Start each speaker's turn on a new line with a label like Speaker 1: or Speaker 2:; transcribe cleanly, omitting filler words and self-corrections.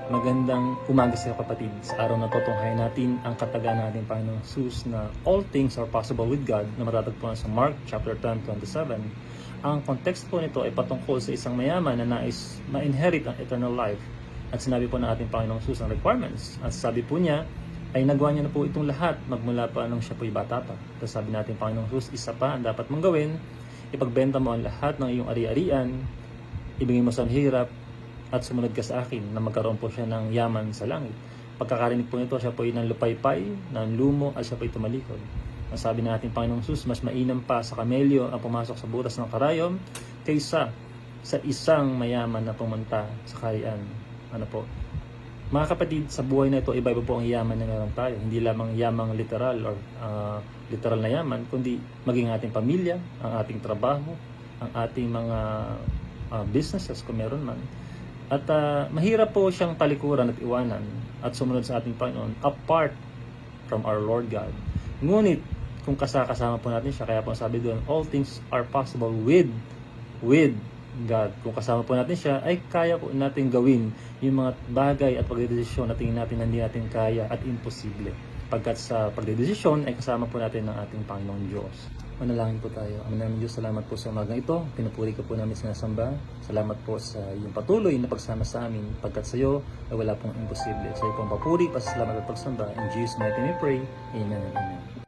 Speaker 1: Magandang umaga sa iyo kapatid. Sa araw na to, tunghayan natin ang katagalan natin Panginoong Jesus na all things are possible with God na matatagpuan sa Mark chapter 10:27. Ang kontekst po nito ay patungkol sa isang mayaman na nais ma-inherit ang eternal life. At sinabi po ng ating Panginoong Jesus ang requirements. At sabi po niya, ay nagawa niya na po itong lahat magmula pa nung siya po'y bata pa. Tapos sabi natin Panginoong Jesus, isa pa ang dapat mong gawin, ipagbenta mo ang lahat ng iyong ari-arian, ibigay mo sa hirap, at sumunod ka sa akin, na magkaroon po siya ng yaman sa langit. Pagkakarinig po nito, siya po ay nanlupaypay, nanlumo, at siya po ay tumalikod. Ang sabi ng ating Panginoong Jesus, mas mainam pa sa kamelyo ang pumasok sa butas ng karayom kaysa sa isang mayaman na pumunta sa kaharian. Ano po? Mga kapatid, sa buhay na ito, iba-iba po ang yaman na meron tayo. Hindi lamang yamang literal or literal na yaman, kundi maging ating pamilya, ang ating trabaho, ang ating mga businesses kung meron man. At mahirap po siyang talikuran at iwanan at sumunod sa ating Panginoon apart from our Lord God. Ngunit kung kasama po natin siya, kaya po sabi doon, all things are possible with God. Kung kasama po natin siya, ay kaya po natin gawin yung mga bagay at pagdedesisyon na tingin natin na hindi natin kaya at imposible. Pagkat sa pagdedesisyon ay kasama po natin ng ating Panginoong Diyos. Manalangin po tayo. Ama namin Diyos, salamat po sa umagang ito. Pinupuri ka po namin sinasamba. Salamat po sa iyong patuloy na pagsama sa amin. Pagkat sa iyo ay wala pong imposible. Sa iyo pong papuri, pasasalamat at pagsamba. In Jesus' mighty name we pray. Amen and amen.